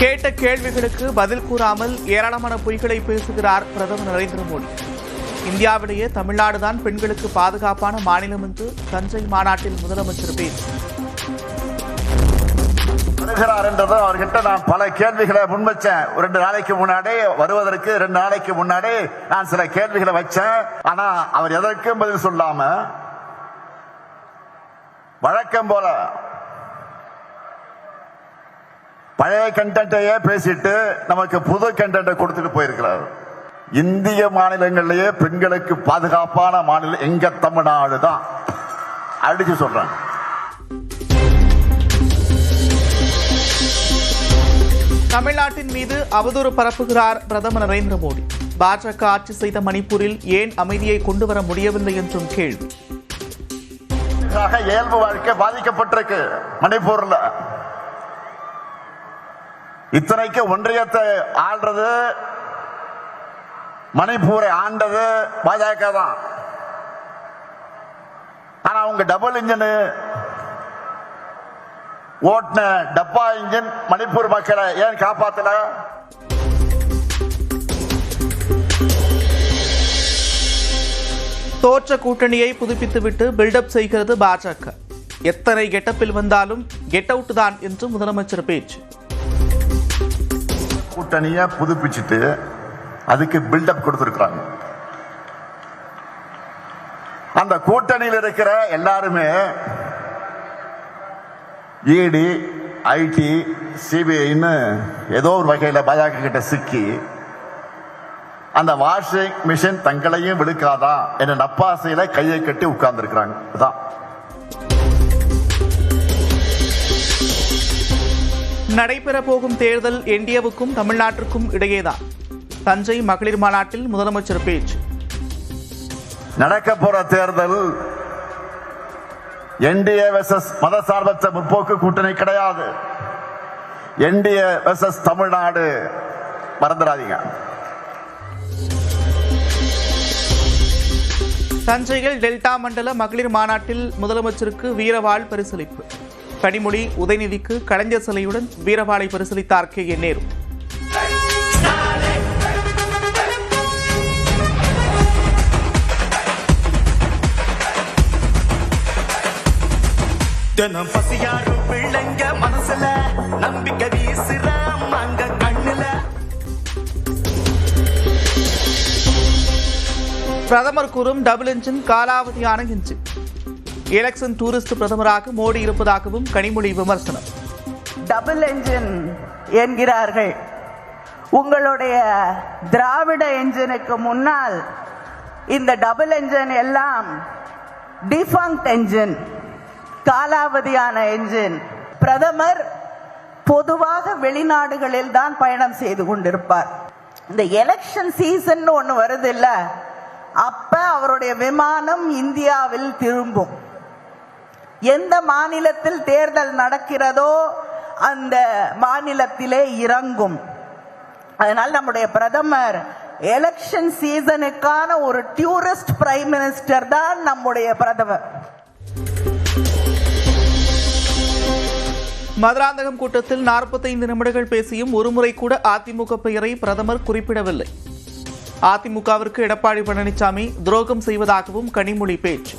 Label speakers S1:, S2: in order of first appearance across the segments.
S1: கேட்ட கேள்விகளுக்கு பதில் கூறாமல் ஏராளமான பொய்களை பேசுகிறார் பிரதமர் நரேந்திர மோடி. இந்தியாவிலேயே தமிழ்நாடுதான் பெண்களுக்கு பாதுகாப்பான மாநிலம் என்று தஞ்சை மாநாட்டில் முதலமைச்சர் பேச்சு.
S2: என்றது அவர்கிட்ட நான் பல கேள்விகளை முன்வச்சேன். 2 நாளைக்கு முன்னாடி வருவதற்கு 2 நாளைக்கு முன்னாடி நான் சில கேள்விகளை வச்சேன். ஆனா அவர் எதற்கும் பதில் சொல்லாம வழக்கம் போல பழைய கண்டென்ட்டையே பேசிட்டு நமக்கு புது கண்டென்ட்டை கொடுத்துட்டு போயிருக்கிறார். இந்திய மாநிலங்களிலேயே பெண்களுக்கு பாதுகாப்பான மாநிலம் எங்க தமிழ்நாடு தான் அடிச்சு சொல்றாங்க.
S1: தமிழ்நாட்டின் மீது அவதூறு பரப்புகிறார் பிரதமர் நரேந்திர மோடி. பாஜக ஆட்சி செய்த மணிப்பூரில் ஏன் அமைதியை கொண்டு வர முடியவில்லை என்றும் கேள்வி.
S2: இயல்பு வாழ்க்கை பாதிக்கப்பட்டிருக்கு மணிப்பூர்ல. இத்தனைக்கு ஒன்றியத்தை ஆள்றது, மணிப்பூரை ஆண்டது பாஜக தான். ஆனா அவங்க டபுள் இன்ஜின் ஓட்டின டப்பா இன்ஜின் மணிப்பூர் மக்களை ஏன் காப்பாத்தல?
S1: தோற்ற கூட்டணியை புதுப்பித்துவிட்டு பில்டப் செய்கிறது பாஜக. எத்தனை கெட்டப்பில் வந்தாலும் கெட் அவுட் தான் என்று முதலமைச்சர் பேச்சு.
S2: கூட்டணியை புதுப்பிச்சுட்டு அதுக்கு பில்டப் கொடுத்திருக்காங்க. அந்த கூட்டணியில் இருக்கிற எல்லாருமே இடி, ஐடி, சிபிஐன்னு ஏதோ ஒரு வகையில பாஜக கிட்ட சிக்கி அந்த வாஷிங் மிஷின் தங்களையும் விழுக்காதா என்ற நப்பாசையில கையை கட்டி உட்கார்ந்து இருக்கிறாங்க.
S1: நடைபெற போகும் தேர்தல் என்டிஏவுக்கும் தமிழ்நாட்டிற்கும் இடையேதான். தஞ்சை மகளிர் மாநாட்டில் முதலமைச்சர் பேச்சு.
S2: நடக்க போற தேர்தல் என்டிஏ வெர்சஸ் மதசார்பற்ற முற்போக்கு கூட்டணி கிடையாது. என்டிஏ வெர்சஸ் தமிழ்நாடு, மறந்துடாதீங்க.
S1: தஞ்சையில் டெல்டா மண்டல மகளிர் மாநாட்டில் முதலமைச்சருக்கு வீரவாள் பரிசளிப்பு. கனிமொழி, உதயநிதிக்கு கலைஞர் சிலையுடன் வீரவாளை பரிசளித்தார் KN நேரு.
S3: தினம் பசியாரும் பிள்ளைங்க மனசுல நம்பிக்கை வீசுற மங்க கண்ணுல.
S1: பிரதமர் கூறும் டபுள் இன்ஜின் காலாவதியான இன்ஜின். எலெக்ஷன் டூரிஸ்ட் பிரதமராக மோடி இருப்பதாகவும் கனிமொழி விமர்சனம்.
S4: டபுள் என்ஜின் என்கிறார்கள். உங்களுடைய திராவிட என்ஜினுக்கு முன்னால் இந்த டபுள் என்ஜின் எல்லாம் டிஃபங்க்ட் என்ஜின், காலாவதியான என்ஜின். பிரதமர் பொதுவாக வெளிநாடுகளில் தான் பயணம் செய்து கொண்டிருப்பார். இந்த எலெக்ஷன் சீசன் ஒன்று வருது இல்ல, அப்ப அவருடைய விமானம் இந்தியாவில் திரும்பும். எந்த மாநிலத்தில் தேர்தல் நடக்கிறதோ அந்த மாநிலத்திலே இறங்கும். அதனால் நம்முடைய பிரதமர் எலெக்ஷன் சீசனுக்கான ஒரு டூரிஸ்ட் பிரைம் மினிஸ்டர் தான் நம்முடைய பிரதமர்.
S1: மதுராந்தகம் கூட்டத்தில் 45 நிமிடங்கள் பேசியும் ஒருமுறை கூட அதிமுக பெயரை பிரதமர் குறிப்பிடவில்லை. அதிமுகவிற்கு எடப்பாடி பழனிசாமி துரோகம் செய்வதாகவும் கனிமொழி பேச்சு.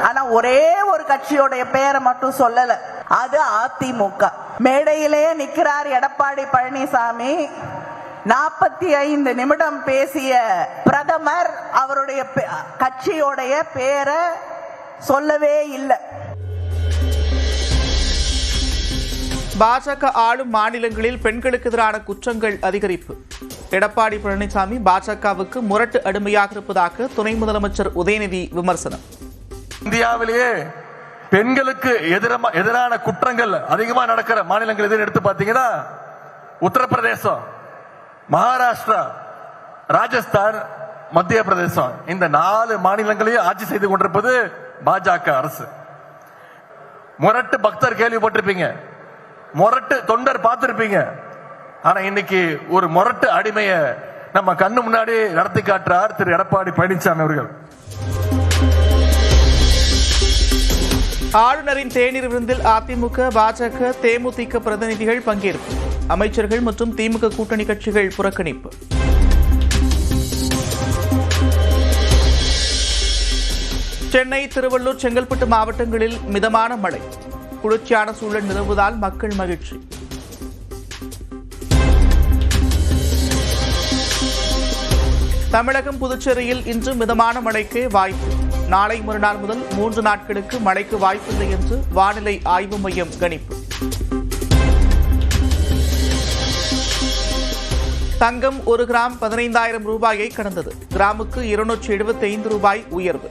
S4: ஆனா ஒரே ஒரு கட்சியோடைய பெயரை மட்டும் சொல்லல, அது அதிமுக. மேடையிலேயே நிற்கிறார் எடப்பாடி பழனிசாமி. 45 நிமிடம் பேசிய பிரதமர் அவருடைய கட்சியோடைய பெயரை சொல்லவே இல்லை.
S1: பாஜக ஆளும் மாநிலங்களில் பெண்களுக்கு எதிரான குற்றங்கள் அதிகரிப்பு. எடப்பாடி பழனிசாமி பாஜகவுக்கு முரட்டு அடிமையாக இருப்பதாக துணை முதலமைச்சர் உதயநிதி விமர்சனம்.
S5: இந்தியாவிலேயே பெண்களுக்கு எதிரான குற்றங்கள் அதிகமா நடக்கிற மாநிலங்கள் எதுன்னு எடுத்து பாத்தீங்கன்னா உத்தரப்பிரதேசம், மகாராஷ்டிரா, ராஜஸ்தான், மத்திய பிரதேசம். இந்த 4 மாநிலங்களையும் ஆட்சி செய்து கொண்டிருப்பது பாஜக அரசு. முரட்டு பக்தர் கேள்விப்பட்டிருப்பீங்க, முரட்டு தொண்டர் பார்த்திருப்பீங்க. ஆனா இன்னைக்கு ஒரு முரட்டு அடிமைய நம்ம கண்ணு முன்னாடி நடத்தி காட்டுறார் திரு எடப்பாடி பழனிசாமி அவர்கள்.
S1: ஆளுநரின் தேநீர் விருந்தில் அதிமுக, பாஜக, தேமுதிக பிரதிநிதிகள் பங்கேற்பு. அமைச்சர்கள் மற்றும் திமுக கூட்டணி கட்சிகள் புறக்கணிப்பு. சென்னை, திருவள்ளூர், செங்கல்பட்டு மாவட்டங்களில் மிதமான மழை. குளிர்ச்சியான சூழல் நிலவுவதால் மக்கள் மகிழ்ச்சி. தமிழகம், புதுச்சேரியில் இன்று மிதமான மழைக்கு வாய்ப்பு. நாளை மறுநாள் முதல் 3 நாட்களுக்கு மழைக்கு வாய்ப்பில்லை என்று வானிலை ஆய்வு மையம் கணிப்பு. தங்கம் 1 கிராம் 15,000 ரூபாயை கடந்தது. கிராமுக்கு 275 ரூபாய் உயர்வு.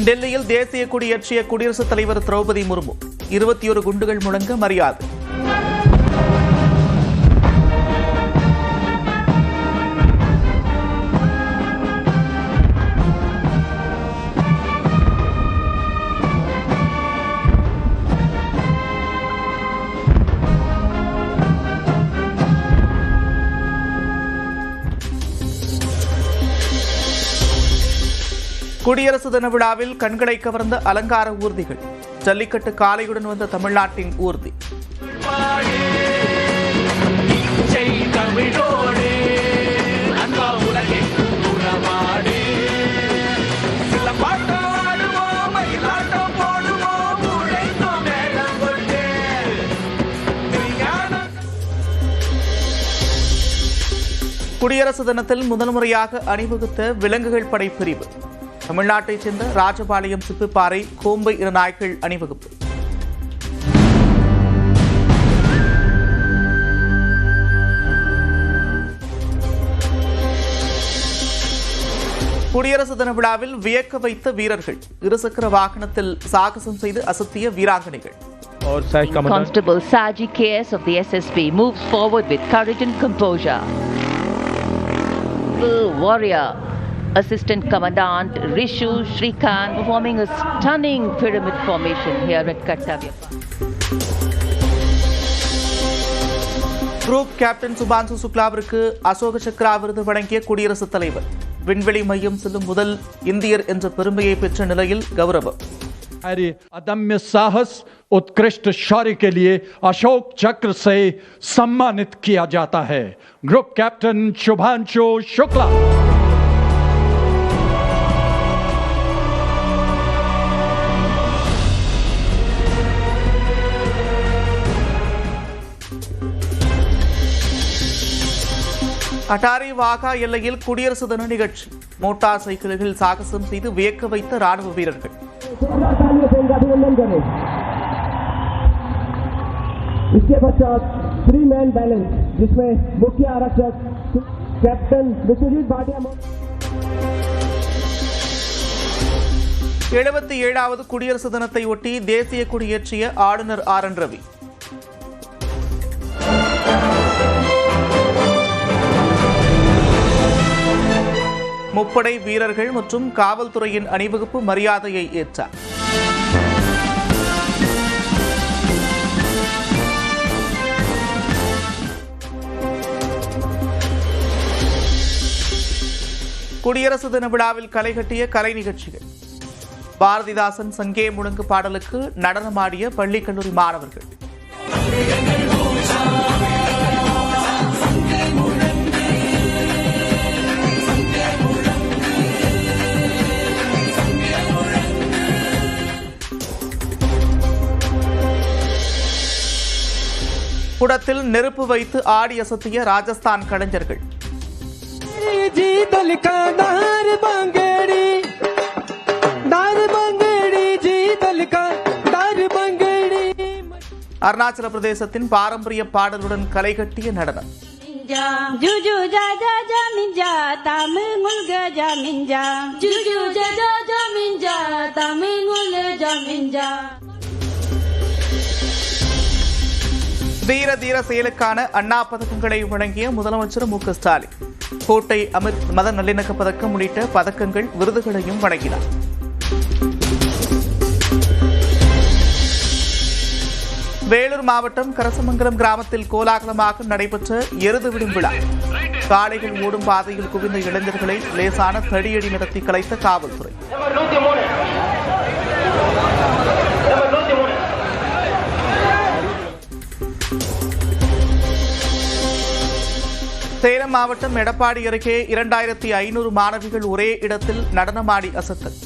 S1: டெல்லியில் தேசிய கொடியேற்றிய குடியரசுத் தலைவர் திரௌபதி முர்மு. 21 குண்டுகள் முழங்க மரியாதை. குடியரசு தின விழாவில் கண்களை கவர்ந்த அலங்கார ஊர்திகள். ஜல்லிக்கட்டு காளையுடன் வந்த தமிழ்நாட்டின் ஊர்தி. குடியரசு தினத்தில் முதல் முறையாக அணிவகுத்த விலங்குகள் படை பிரிவு. தமிழ்நாட்டைச் சேர்ந்த ராஜபாளையம் சிப்பிப்பாறை, கோம்பை இன நாய்கள் அணிவகுப்பு. குடியரசு தின விழாவில் வியக்க வைத்த வீரர்கள். இருசக்கர வாகனத்தில் சாகசம் செய்து அசத்திய வீராங்கனைகள்.
S6: Constable Saji KS of the SSB moves forward with courage and composure. Warrior Assistant Commandant Rishu Shrikant performing a stunning pyramid formation here at Kartavya.
S1: Group captain Shubhanshu சுக்லாவிற்கு அசோக சக்ரா விருது வழங்கிய குடியரசுத் தலைவர். விண்வெளி மையம் செல்லும் முதல் இந்தியர் என்ற பெருமையை பெற்ற நிலையில் கௌரவம்.
S7: अदम्य साहस उत्कृष्ट शौर्य के लिए अशोक चक्र से सम्मानित किया जाता है ग्रुप कैप्टन शुभांशु शुक्ला.
S1: அட்டாரி வாகா எல்லையில் குடியரசு தின நிகழ்ச்சி. மோட்டார் சைக்கிள்களில் சாகசம் செய்து வியக்க வைத்த ராணுவ வீரர்கள்.
S8: इसके पश्चात 3-man बैलेंस जिसमें मुख्य आरक्षक कैप्टन विश्वजीत भाटिया.
S1: 77வது குடியரசு தினத்தை ஒட்டி தேசிய கொடியேற்றிய ஆளுநர் RN ரவி. முப்படை வீரர்கள் மற்றும் காவல்துறையின் அணிவகுப்பு மரியாதையை ஏற்றார். குடியரசு தின விழாவில் களை கட்டிய கலை நிகழ்ச்சிகள். பாரதிதாசன் சங்கே முழங்கு பாடலுக்கு நடனமாடிய பள்ளி கல்லூரி மாணவர்கள். குடத்தில் நெருப்பு வைத்து ஆடி அசத்திய ராஜஸ்தான் கலைஞர்கள். அருணாச்சல பிரதேசத்தின் பாரம்பரிய பாடலுடன் களை கட்டிய நடனம். வீர தீர செயலுக்கான அண்ணா பதக்கங்களை வழங்கிய முதலமைச்சர் மு.க. ஸ்டாலின். கோட்டை அமிர்த் மத நல்லிணக்க பதக்கம் உள்ளிட்ட பதக்கங்கள், விருதுகளையும் வழங்கினார். வேலூர் மாவட்டம் கரசமங்கலம் கிராமத்தில் கோலாகலமாக நடைபெற்ற எருது விடும் விழா. காளைகள் ஓடும் பாதையில் குவிந்த இளைஞர்களை லேசான தடியடி நடத்தி கலைத்த காவல்துறை. சேலம் மாவட்டம் எடப்பாடி அருகே 2500 மாணவிகள் ஒரே இடத்தில் நடனமாடி அசத்தல்.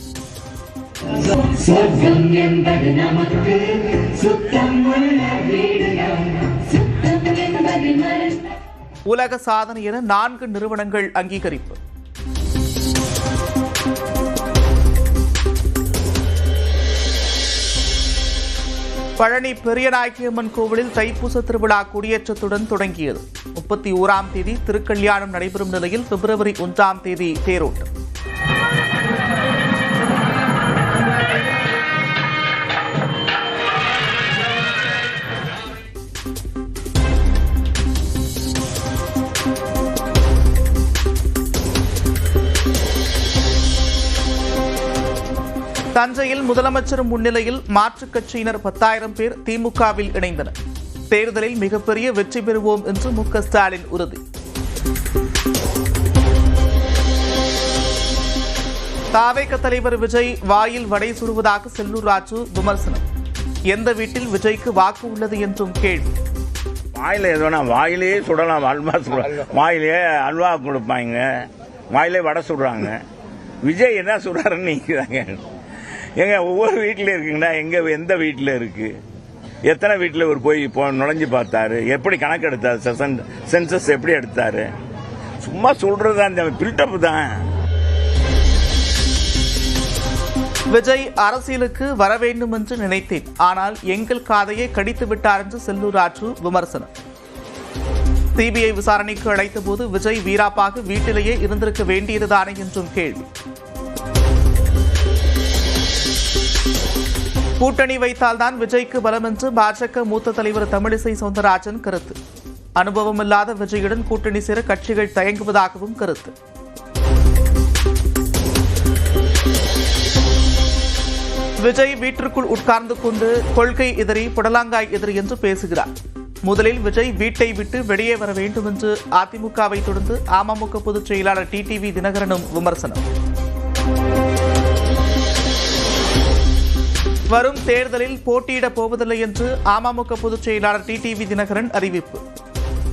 S1: உலக சாதனை என 4 நிறுவனங்கள் அங்கீகரிப்பு. பழனி பெரியநாயகியம்மன் கோவிலில் தைப்பூச திருவிழா கொடியேற்றத்துடன் தொடங்கியது. 31ஆம் தேதி திருக்கல்யாணம் நடைபெறும் நிலையில் பிப்ரவரி 1ஆம் தேதி தேரோட்டம். தஞ்சையில் முதலமைச்சர் முன்னிலையில் மாற்றுக் கட்சியினர் 10,000 பேர் திமுகவில் இணைந்தனர். தேர்தலில் மிகப்பெரிய வெற்றி பெறுவோம் என்று மு.க. ஸ்டாலின் உறுதி. தாவேக தலைவர் விஜய் வாயில் வடை சுடுவதாக செல்லூர் ராஜு விமர்சனம். எந்த வீட்டில் விஜய்க்கு வாக்கு உள்ளது என்றும் கேள்வி.
S9: வாயில எதுனா வாயிலே சுடலாம், அல்வா சுடலாம், வாயிலே அல்வா கொடுப்பாங்க, வாயிலே வடை சுடுறாங்க. விஜய் என்ன சுடுறாருன்னு நீங்க எங்க ஒவ்வொரு வீட்டில் இருக்குங்கன்னா எந்த வீட்டில் இருக்கு, எத்தனை வீட்டில் ஒரு போய் நுழைஞ்சு பார்த்தாரு, எப்படி கணக்கு எடுத்தாரு, சென்சஸ் எப்படி எடுத்தாரு, சும்மா சொல்றது அந்த பில்டப் தான்.
S1: விஜய் அரசியலுக்கு வர வேண்டும் என்று நினைத்தேன், ஆனால் எங்கள் காதையை கடித்து விட்டார் என்று செல்லூர் ராஜு விமர்சனம். சிபிஐ விசாரணைக்கு அழைத்த போது விஜய் வீராப்பாக வீட்டிலேயே இருந்திருக்க வேண்டியதுதானே என்றும் கேள்வி. கூட்டணி வைத்தால்தான் விஜய்க்கு பலம் என்று பாஜக மூத்த தலைவர் தமிழிசை சவுந்தரராஜன் கருத்து. அனுபவமில்லாத விஜயுடன் கூட்டணி சேர கட்சிகள் தயங்குவதாகவும் கருத்து. விஜய் வீட்டிற்குள் உட்கார்ந்து கொண்டு கொள்கை எதிரி, புடலாங்காய் எதிரி என்று பேசுகிறார். முதலில் விஜய் வீட்டை விட்டு வெளியே வர வேண்டும் என்று அதிமுகவை தொடர்ந்து அமமுக பொதுச் செயலாளர் டிடிவி தினகரனும் விமர்சனம். வரும் தேர்தலில் போட்டியிடப் போவதில்லை என்று அமமுக பொதுச் செயலாளர் டிடிவி தினகரன் அறிவிப்பு.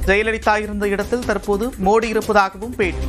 S1: ஜெயலலிதா இருந்த இடத்தில் தற்போது மோடி இருப்பதாகவும் பேட்டி.